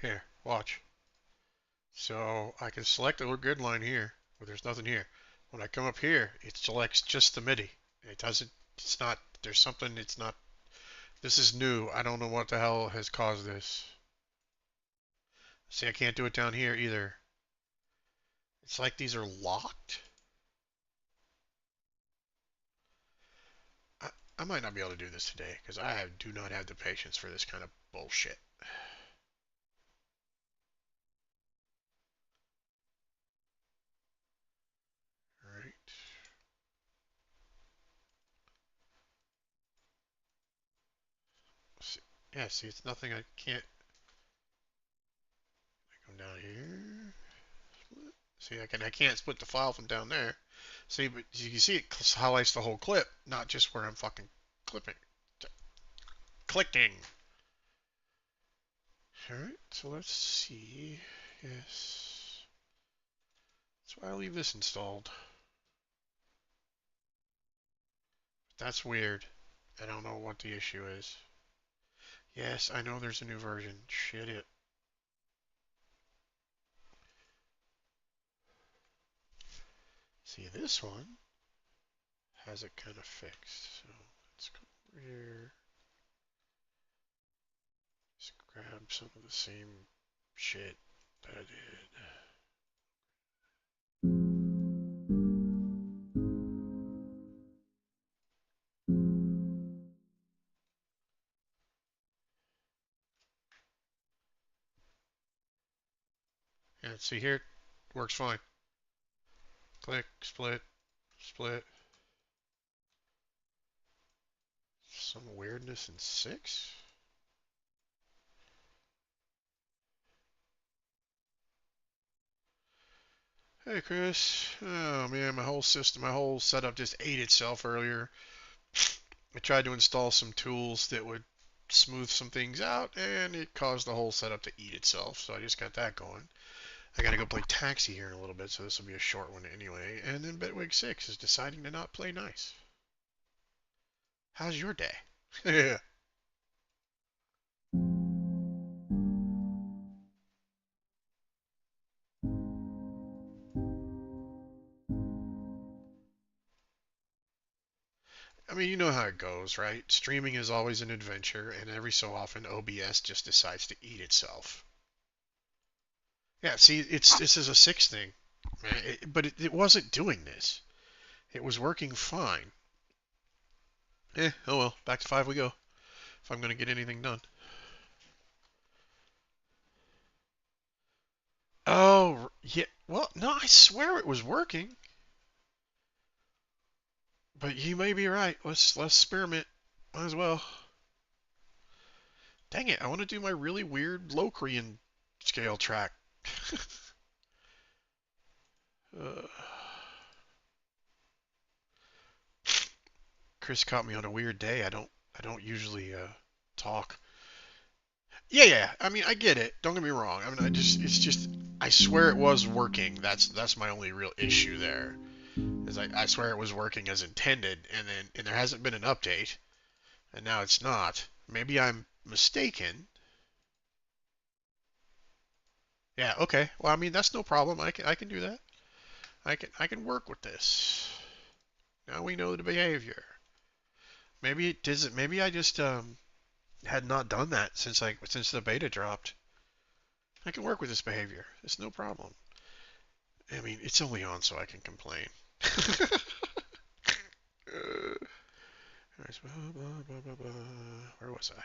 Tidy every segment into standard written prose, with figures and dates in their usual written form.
Here, watch. So I can select a grid line here, but there's nothing here. When I come up here, it selects just the MIDI. It doesn't, it's not, there's something, it's not, this is new. I don't know what the hell has caused this. See, I can't do it down here either. It's like these are locked. I, I might not be able to do this today because do not have the patience for this kind of bullshit. All right. See, yeah, see, it's nothing. I can't. I come down here. See, I can't split the file from down there. See, but you can see it highlights the whole clip, not just where I'm fucking clipping, clicking. All right, so let's see. Yes, that's why I leave this installed. That's weird. I don't know what the issue is. Yes, I know there's a new version. Shit it. See, this one has it kind of fixed. So let's go over here. Just grab some of the same shit that I did. And see here, works fine. Click, split, split. Some weirdness in 6. Hey Chris. Oh man, my whole system, my whole setup just ate itself earlier. I tried to install some tools that would smooth some things out, and it caused the whole setup to eat itself. So I just got that going. I gotta go play Taxi here in a little bit, so this will be a short one anyway. And then Bitwig 6 is deciding to not play nice. How's your day? Yeah. I mean, you know how it goes, right? Streaming is always an adventure, and every so often OBS just decides to eat itself. Yeah, see, this is a 6 thing, but it wasn't doing this. It was working fine. Oh well, back to 5 we go. If I'm gonna get anything done. Oh, yeah. Well, no, I swear it was working. But you may be right. Let's experiment. Might as well. Dang it! I want to do my really weird Locrian scale track. uh, Chris caught me on a weird day. I don't usually talk. Yeah, yeah. I mean, I get it. Don't get me wrong. I mean, it's just I swear it was working. That's my only real issue there. Is I swear it was working as intended, and there hasn't been an update, and now it's not. Maybe I'm mistaken. Yeah, okay. Well, I mean, that's no problem. I can do that. I can work with this. Now we know the behavior. Maybe it doesn't. Maybe I just had not done that since the beta dropped. I can work with this behavior. It's no problem. I mean, it's only on so I can complain. Where was I?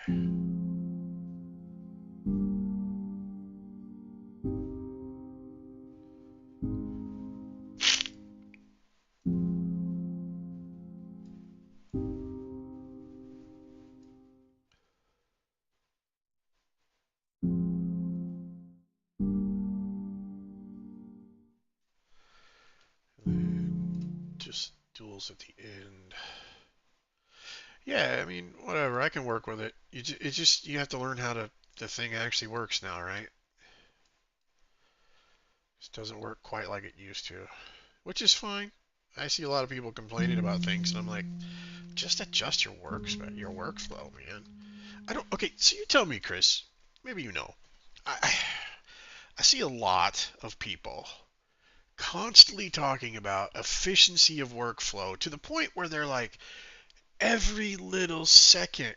Just duels at the end. Yeah, I mean, whatever. I can work with it. It's just you have to learn how the thing actually works now, right? It doesn't work quite like it used to, which is fine. I see a lot of people complaining about things, and I'm like, just adjust your workflow, man. I don't. Okay, so you tell me, Chris. Maybe you know. I see a lot of people constantly talking about efficiency of workflow to the point where they're like, every little second.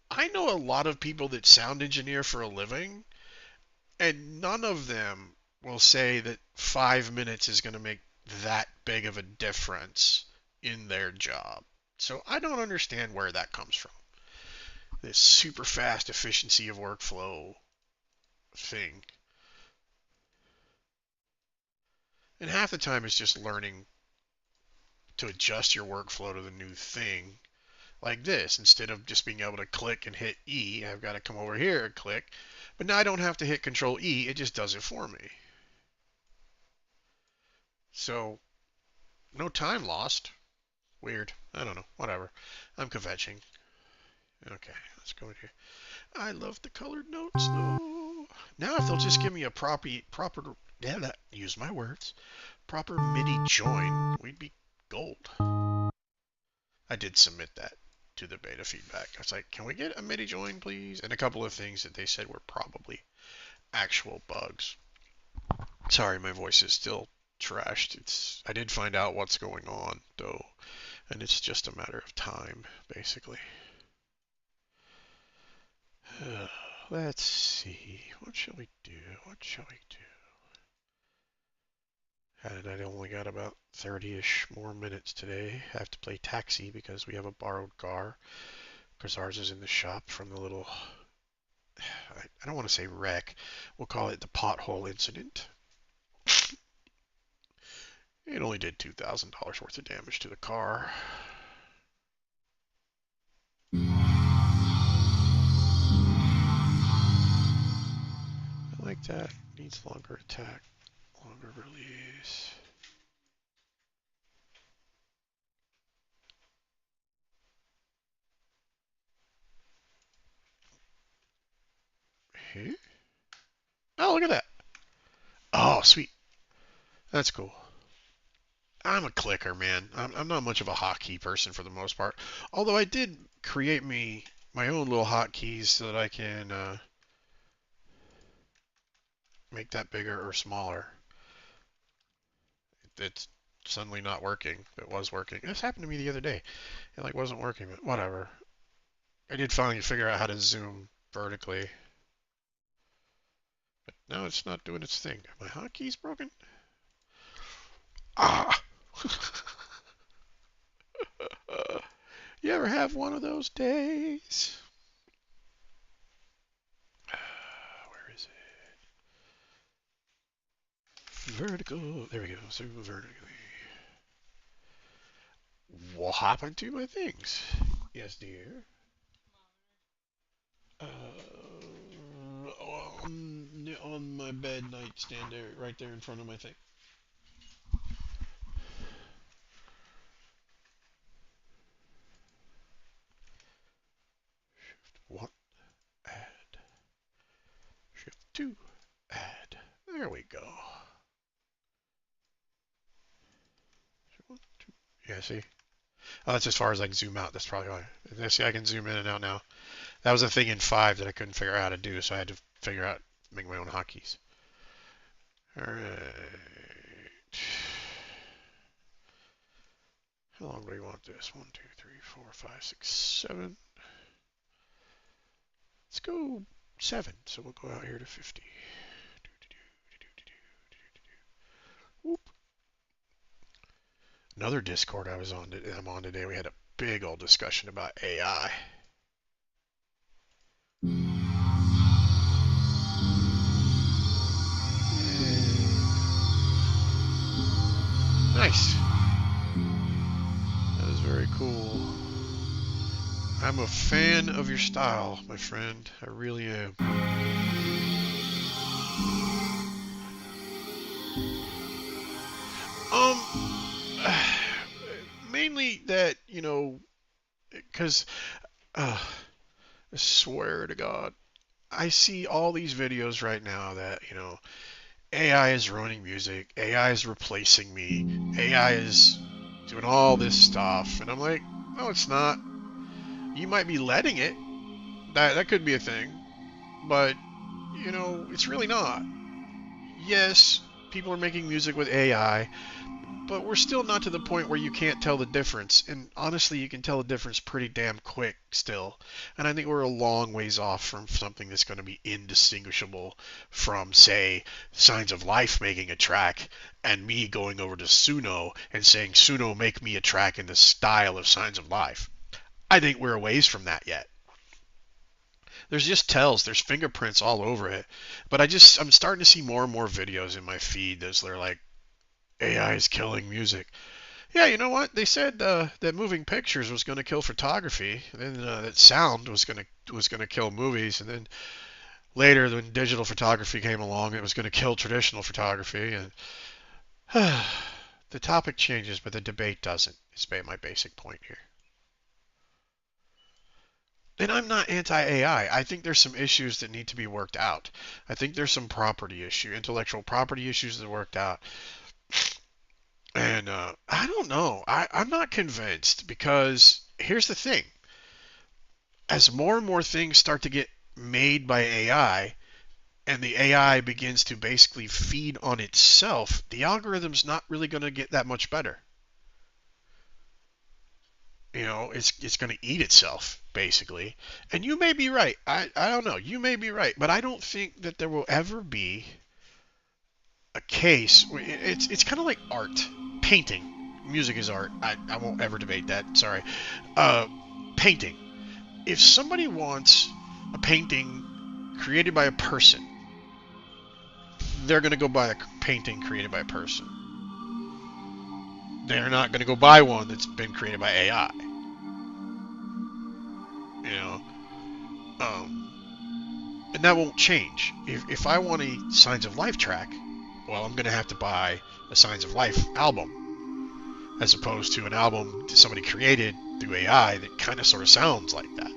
I know a lot of people that sound engineer for a living, and none of them will say that 5 minutes is going to make that big of a difference in their job. So I don't understand where that comes from. This super fast efficiency of workflow thing. And half the time it's just learning to adjust your workflow to the new thing. Like this, instead of just being able to click and hit E, I've got to come over here and click. But now I don't have to hit Control E, it just does it for me. So, no time lost. Weird. I don't know. Whatever. I'm kvetching. Okay, let's go in here. I love the colored notes, though. Now if they'll just give me a proper, yeah, use my words, proper MIDI join, we'd be gold. I did submit that to the beta feedback. I was like, can we get a MIDI join, please? And a couple of things that they said were probably actual bugs. Sorry, my voice is still trashed. I did find out what's going on though, and it's just a matter of time, basically. Let's see. What shall we do? What shall we do? I only got about 30-ish more minutes today. I have to play taxi because we have a borrowed car. Because ours is in the shop from the little, I don't want to say wreck. We'll call it the pothole incident. It only did $2,000 worth of damage to the car. I like that. Needs longer attack, longer release. Huh? Oh, look at that. Oh, sweet. That's cool. I'm a clicker, man. I'm not much of a hotkey person for the most part. Although I did create me my own little hotkeys so that I can make that bigger or smaller. It's suddenly not working. It was working. This happened to me the other day. It like wasn't working, but whatever. I did finally figure out how to zoom vertically. But now it's not doing its thing. Are my hotkeys broken? Ah! You ever have one of those days? Where is it? Vertical. There we go. Zoom vertically. What happened to my things? Yes, dear. On my bed nightstand there, right there in front of my thing. Shift 1, add. Shift 2, add. There we go. One, two. Yeah, see? Oh, that's as far as I can zoom out. That's probably why. See, I can zoom in and out now. That was a thing in 5 that I couldn't figure out how to do, so I had to figure out, make my own hotkeys. Alright. How long do we want this? 1, 2, 3, 4, 5, 6, 7. Let's go 7. So we'll go out here to 50. Whoop. Another Discord I'm on today, we had a big old discussion about AI. Nice. That is very cool. I'm a fan of your style, my friend. I really am. Mainly that, because, I swear to God, I see all these videos right now that, AI is ruining music, AI is replacing me, AI is doing all this stuff, and I'm like, no, it's not. You might be letting it. That could be a thing, but it's really not. Yes, people are making music with AI, but we're still not to the point where you can't tell the difference. And honestly, you can tell the difference pretty damn quick still. And I think we're a long ways off from something that's going to be indistinguishable from, say, Signs of Life making a track and me going over to Suno and saying, Suno, make me a track in the style of Signs of Life. I think we're a ways from that yet. There's just tells, there's fingerprints all over it. But I'm starting to see more and more videos in my feed that's they're like, AI is killing music. Yeah, you know what? They said that moving pictures was going to kill photography, and then that sound was going to kill movies, and then later when digital photography came along, it was going to kill traditional photography. And the topic changes, but the debate doesn't. Is my basic point here. And I'm not anti-AI. I think there's some issues that need to be worked out. I think there's some intellectual property issues that are worked out. And I don't know. I'm not convinced because here's the thing. As more and more things start to get made by AI, and the AI begins to basically feed on itself, the algorithm's not really going to get that much better. It's going to eat itself basically. And you may be right. I don't know. You may be right, but I don't think that there will ever be a case. It's kind of like art, painting. Music is art. I won't ever debate that. Sorry. Painting. If somebody wants a painting created by a person, they're going to go buy a painting created by a person. They're not going to go buy one that's been created by AI. And that won't change. If I want a Signs of Life track, well, I'm going to have to buy a Signs of Life album, as opposed to an album that somebody created through AI that kind of sort of sounds like that.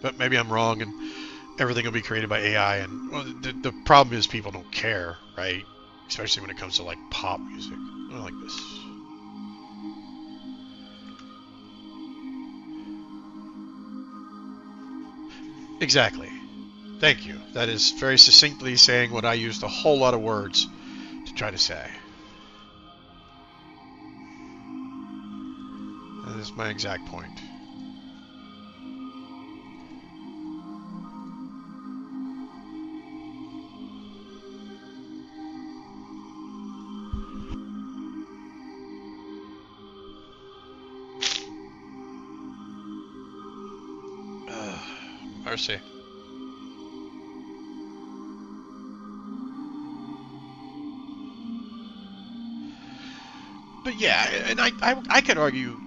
But maybe I'm wrong, and everything will be created by AI. And well, the problem is people don't care, right? Especially when it comes to like pop music. I don't like this. Exactly. Thank you. That is very succinctly saying what I used a whole lot of words to try to say. That is my exact point. Mercy. But yeah, and I could argue,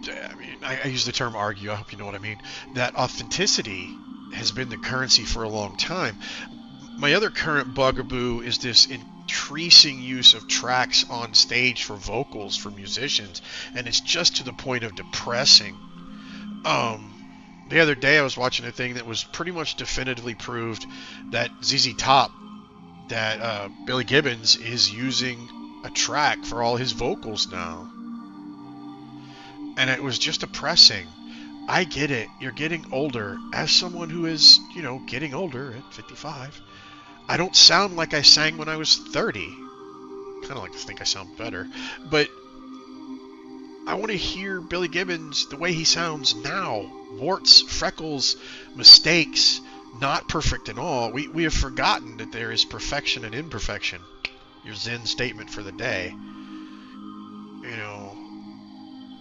I mean, I use the term argue, I hope you know what I mean, that authenticity has been the currency for a long time. My other current bugaboo is this increasing use of tracks on stage for vocals for musicians, and it's just to the point of depressing. The other day I was watching a thing that was pretty much definitively proved that ZZ Top, that Billy Gibbons is using a track for all his vocals now. And it was just depressing. I get it. You're getting older. As someone who is, getting older at 55, I don't sound like I sang when I was 30. Kind of like to think I sound better. But I want to hear Billy Gibbons the way he sounds now. Warts, freckles, mistakes, not perfect in all. We have forgotten that there is perfection and imperfection. Your Zen statement for the day.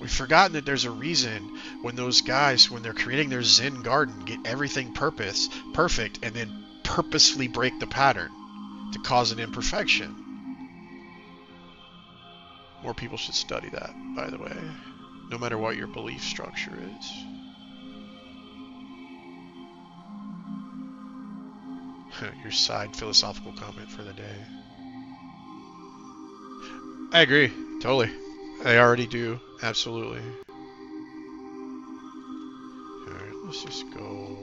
We've forgotten that there's a reason when those guys, when they're creating their Zen garden, get everything perfect, and then purposefully break the pattern to cause an imperfection. More people should study that, by the way, no matter what your belief structure is. Your side philosophical comment for the day. I agree, totally. I already do, absolutely. Alright, let's just go...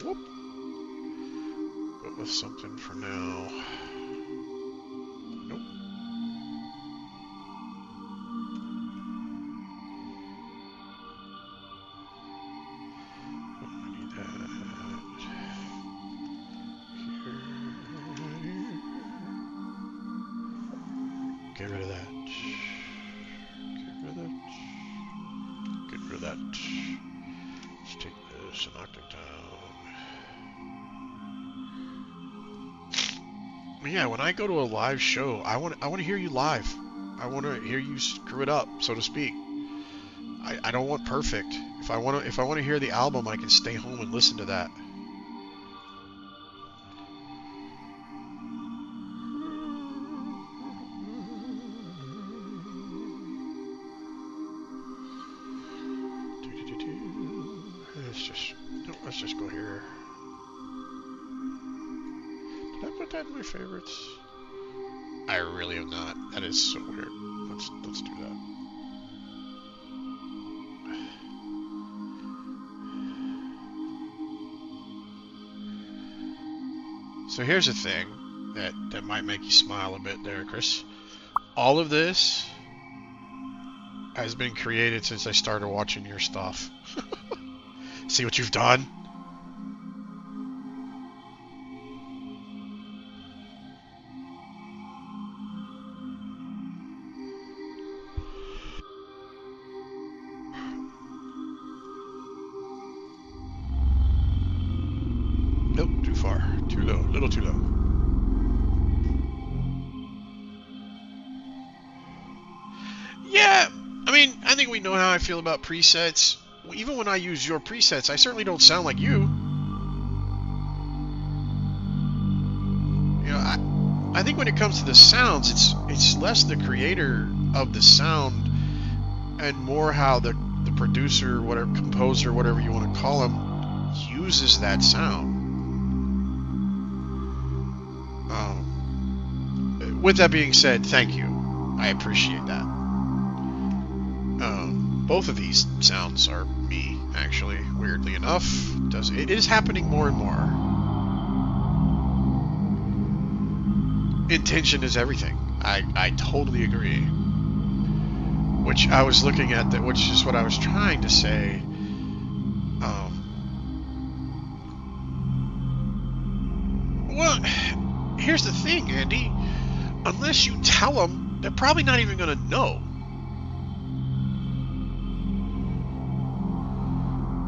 Whoop! Go with something for now. Nope. I need that. Get rid of that. Get rid of that. Get rid of that. Let's take this and knock it down. Yeah, when I go to a live show, I want to hear you live. I want to hear you screw it up, so to speak. I don't want perfect. If I want to hear the album, I can stay home and listen to that. Let's just go here. Did I put that in my favorites? I really have not. That is so weird. Let's do that. So here's a thing that might make you smile a bit there, Chris. All of this has been created since I started watching your stuff. See what you've done? Nope, too far. Too low. A little too low. Yeah, I mean, I think we know how I feel about presets. Even when I use your presets, I certainly don't sound like you. You know, I think when it comes to the sounds, it's less the creator of the sound and more how the producer, whatever, composer, whatever you want to call him, uses that sound. With that being said, thank you. I appreciate that. Both of these sounds are me, actually, weirdly enough. It is happening more and more. Intention is everything. I totally agree. Which I was looking at, which is what I was trying to say. Well, here's the thing, Andy. Unless you tell them, they're probably not even going to know.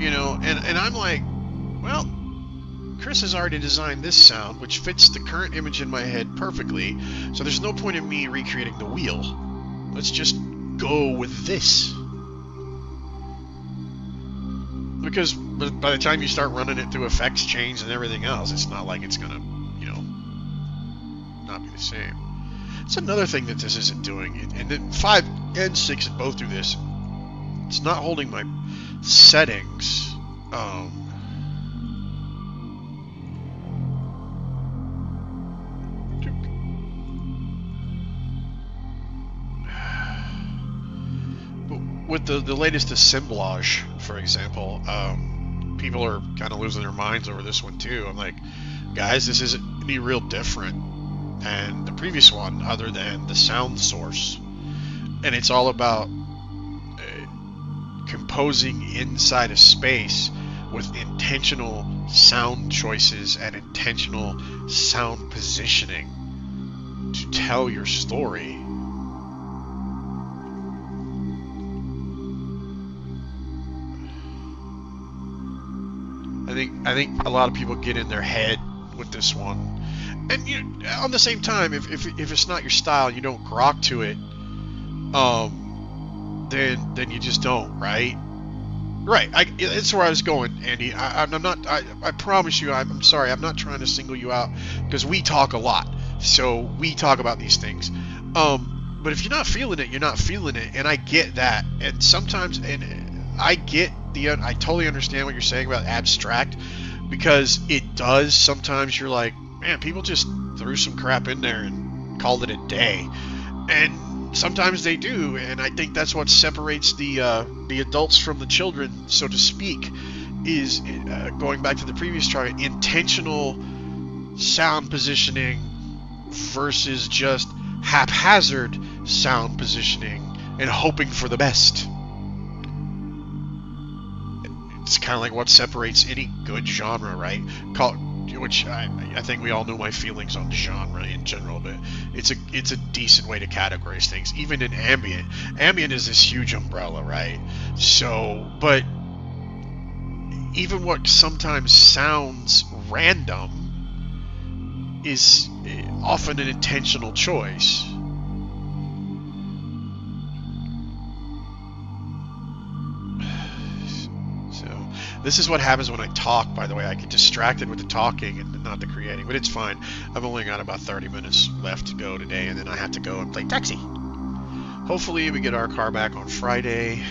You know, and I'm like, well, Chris has already designed this sound, which fits the current image in my head perfectly, so there's no point in me recreating the wheel. Let's just go with this. Because by the time you start running it through effects change and everything else, it's not like it's gonna, you know, not be the same. It's another thing that this isn't doing, and then 5 and 6 both do this. It's not holding my settings. With the latest assemblage, for example, people are kind of losing their minds over this one too. I'm like, guys, this isn't any real different than the previous one, other than the sound source, and it's all about composing inside a space with intentional sound choices and intentional sound positioning to tell your story. I think a lot of people get in their head with this one, and you know, on the same time, if it's not your style, you don't grok to it. Then you just don't, right? Right. It's where I was going, Andy. I'm not. I promise you. I'm sorry. I'm not trying to single you out because we talk a lot, so we talk about these things. But if you're not feeling it, you're not feeling it, and I get that. And sometimes, I totally understand what you're saying about abstract, because it does. Sometimes you're like, man, people just threw some crap in there and called it a day, and sometimes they do, and I think that's what separates the adults from the children, so to speak, is going back to the previous chart, intentional sound positioning versus just haphazard sound positioning and hoping for the best. It's kind of like what separates any good genre, right? Which I think we all know my feelings on genre in general, but it's a decent way to categorize things. Even in ambient, ambient is this huge umbrella, right? So, but even what sometimes sounds random is often an intentional choice. This is what happens when I talk, by the way. I get distracted with the talking and not the creating, but it's fine. I've only got about 30 minutes left to go today, and then I have to go and play taxi. Hopefully we get our car back on Friday.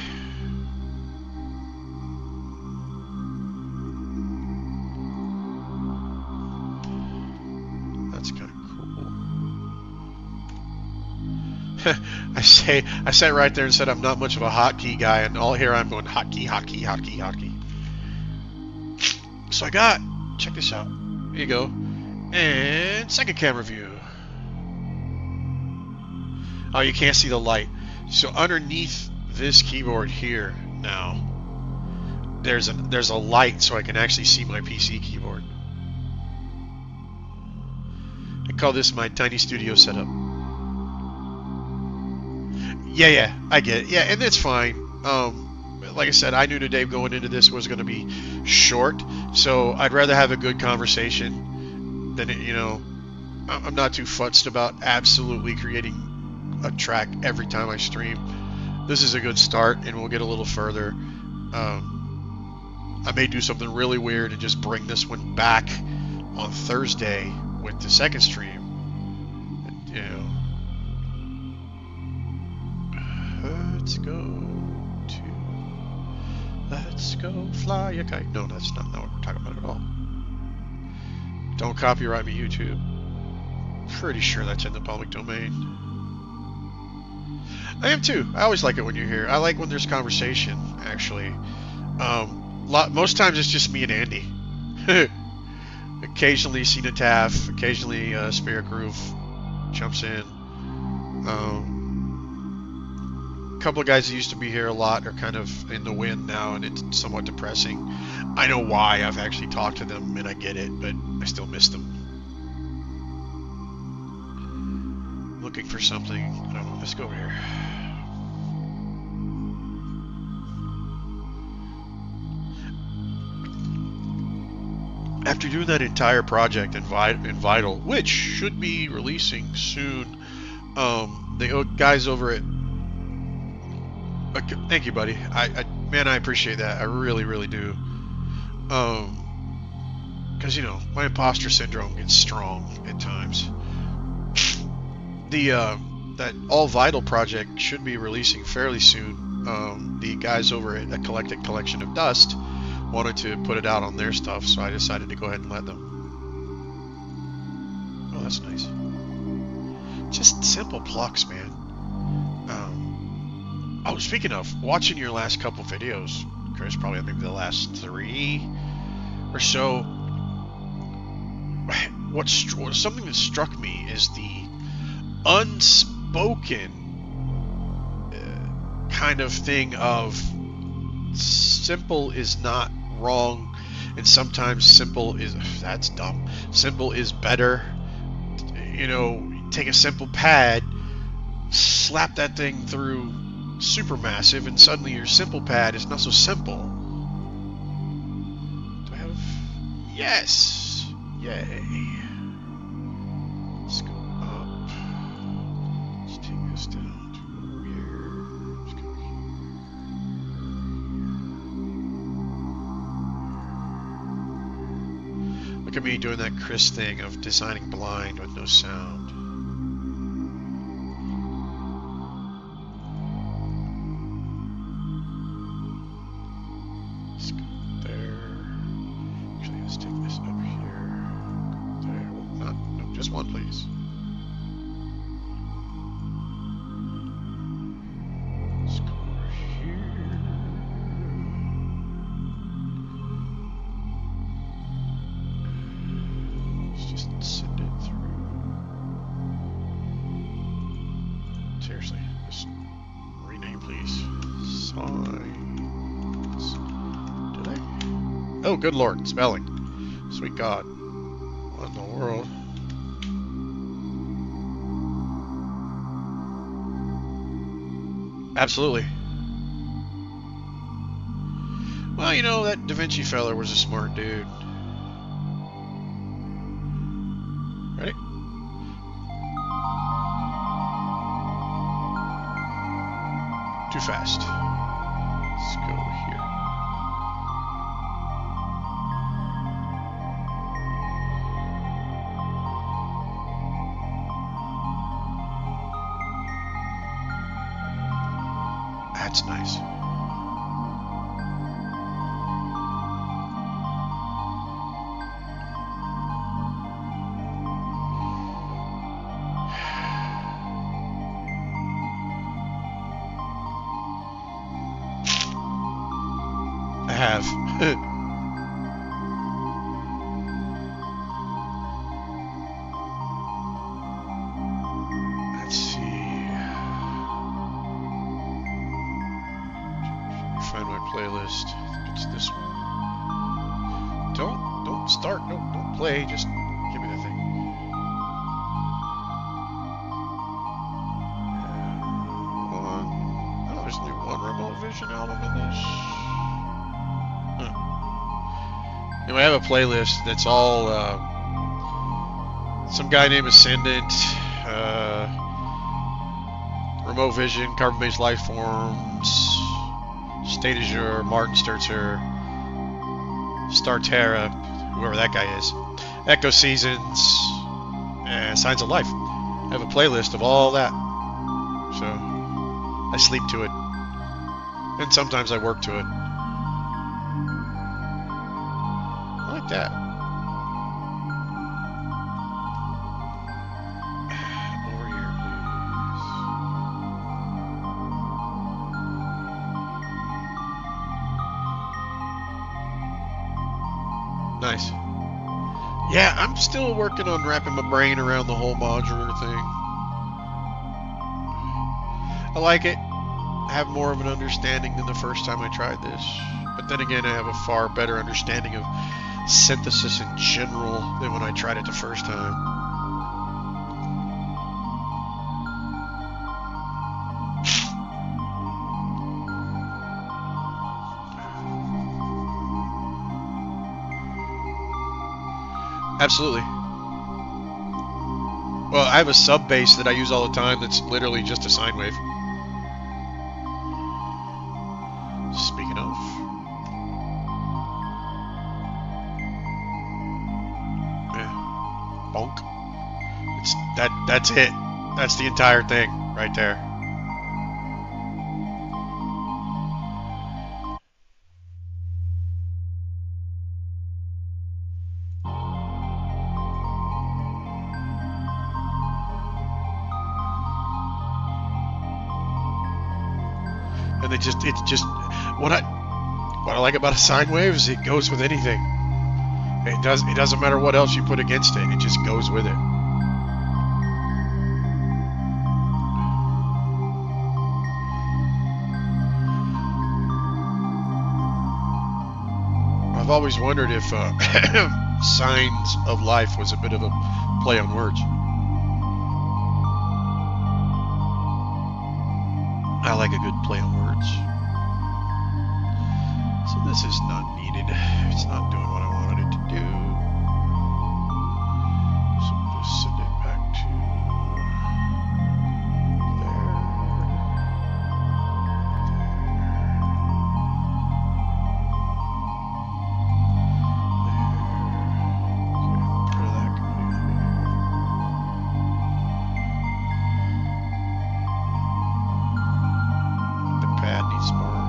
That's kind of cool. I sat right there and said I'm not much of a hotkey guy, and all here I'm going hotkey, hotkey, hotkey, hotkey. So I got, check this out, here you go, and second camera view. Oh, you can't see the light. So underneath this keyboard here now, there's a light so I can actually see my PC keyboard. I call this my tiny studio setup. Yeah, I get it. Yeah, and that's fine. Like I said, I knew today going into this was going to be short, so I'd rather have a good conversation than it, I'm not too futzed about absolutely creating a track every time I stream. This is a good start, and we'll get a little further. I may do something really weird and just bring this one back on Thursday with the second stream. Let's go fly a kite. No, that's not what we're talking about at all. Don't copyright me, YouTube. Pretty sure that's in the public domain. I am too. I always like it when you're here. I like when there's conversation, actually. Most times it's just me and Andy. Occasionally Cenotaph, occasionally Spirit Groove jumps in. A couple of guys that used to be here a lot are kind of in the wind now, and it's somewhat depressing. I know why. I've actually talked to them, and I get it, but I still miss them. Looking for something. I don't know. Let's go over here. After doing that entire project in Vital, which should be releasing soon, the guys over at... Thank you, buddy. Man, I appreciate that. I really, really do. Because, my imposter syndrome gets strong at times. That All Vital project should be releasing fairly soon. The guys over at A Collection of Dust wanted to put it out on their stuff, so I decided to go ahead and let them. Oh, that's nice. Just simple plucks, man. Oh, speaking of, watching your last couple videos, Chris, probably maybe the last 3 or so, something that struck me is the unspoken kind of thing of simple is not wrong, and sometimes simple is, that's dumb, simple is better. Take a simple pad, slap that thing through supermassive, and suddenly your simple pad is not so simple. Do I have... Yes! Yay. Let's go up. Let's take this down to here. Let's go here. Look at me doing that Chris thing of designing blind with no sound. Just one, please. Let's go over here. Let's just send it through. Seriously, just rename, please. Signs. Did I? Oh, good Lord, spelling. Sweet God. What in the world? Absolutely. Well, that Da Vinci fella was a smart dude. Ready? Too fast. Let's go here. That's nice. I have. Let's see. Find my playlist. It's this one. Don't start. Don't play. Just give me the thing. Oh, there's only one Remote Vision album in this. Huh. Anyway, I have a playlist that's all some guy named Ascendant, Remote Vision, Carbon-Based Life Forms, State Azure, Martin Sturzer, Starterra, whoever that guy is, Echo Seasons, and Signs of Life. I have a playlist of all that. So I sleep to it. And sometimes I work to it. I like that. Over here, please. Nice. Yeah, I'm still working on wrapping my brain around the whole modular thing. I like it. I have more of an understanding than the first time I tried this. But then again, I have a far better understanding of synthesis in general than when I tried it the first time. Absolutely. Well, I have a sub bass that I use all the time that's literally just a sine wave. Speaking of. Yeah. Bonk. That's it. That's the entire thing right there. And it's just what I like about a sine wave is it goes with anything. It doesn't matter what else you put against it. It just goes with it. I've always wondered if Signs of Life was a bit of a play on words. I like a good play on words. So this is not needed. It's not doing what I wanted it to do. So we'll just send it back to there. There. Get rid of that completely. The pad needs more.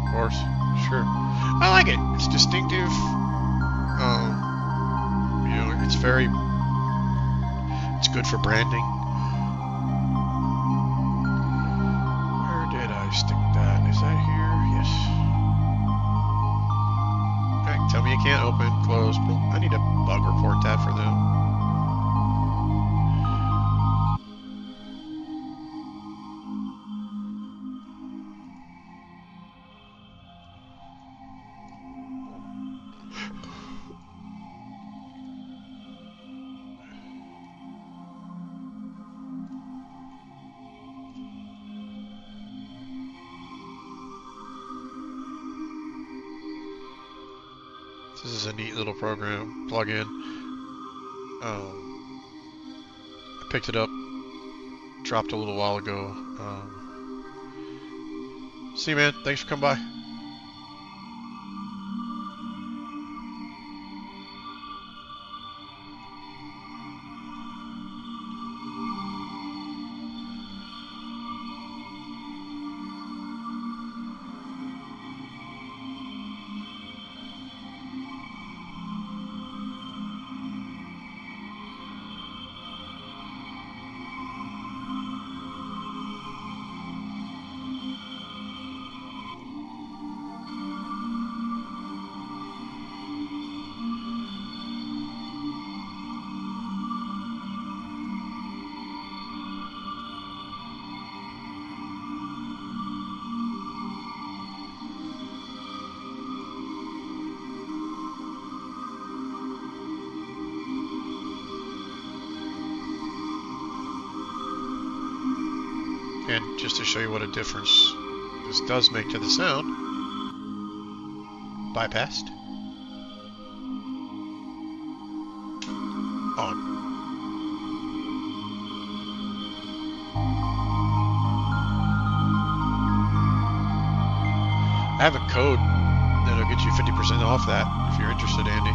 Of course, sure. I like it. It's distinctive. You know, it's very. It's good for branding. Where did I stick that? Is that here? Yes. Alright, tell me you can't open, close. I need a bug report that for them. This is a neat little program, plug-in. I picked it up, dropped a little while ago. See you, man. Thanks for coming by. just to show you what a difference this does make to the sound. Bypassed. On. I have a code that'll get you 50% off that if you're interested, Andy.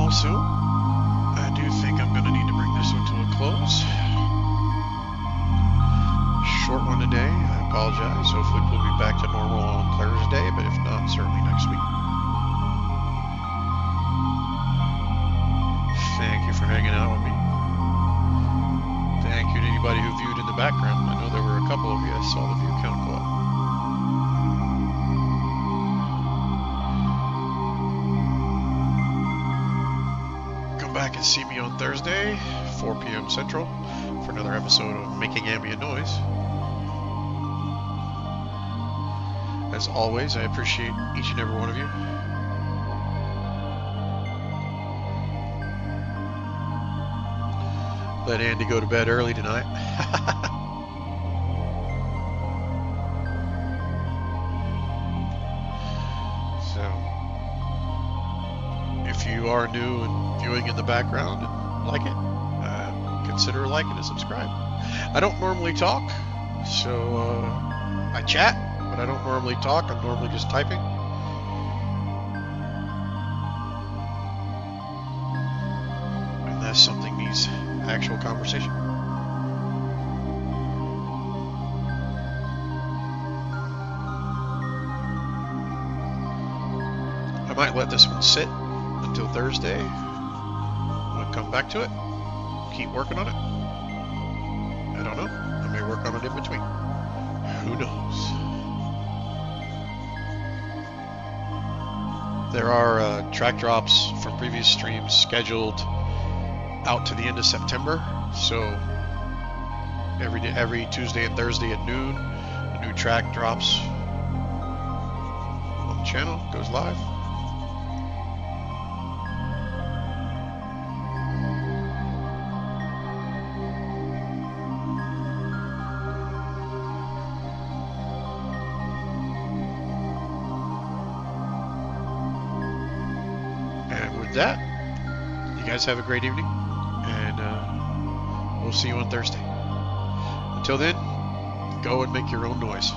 Also, I do think I'm going to need to bring this one to a close. Short one today, I apologize. Hopefully we'll be back to normal on Thursday, but if not, certainly next week. Thank you for hanging out with me. Thank you to anybody who viewed in the background. I know there were a couple of you. I saw the view count go up. Back and see me on Thursday, 4 p.m. Central, for another episode of Making Ambient Noise. As always, I appreciate each and every one of you. Let Andy go to bed early tonight. So, if you are new and viewing in the background and like it, consider liking and subscribe. I don't normally talk, so I chat, but I don't normally talk. I'm normally just typing. Unless something needs actual conversation. I might let this one sit until Thursday. I'll come back to it. Keep working on it. I don't know. I may work on it in between. Who knows? There are track drops from previous streams scheduled out to the end of September. So every Tuesday and Thursday at noon, a new track drops on the channel, goes live. That, you guys have a great evening, and we'll see you on Thursday. Until then, go and make your own noise.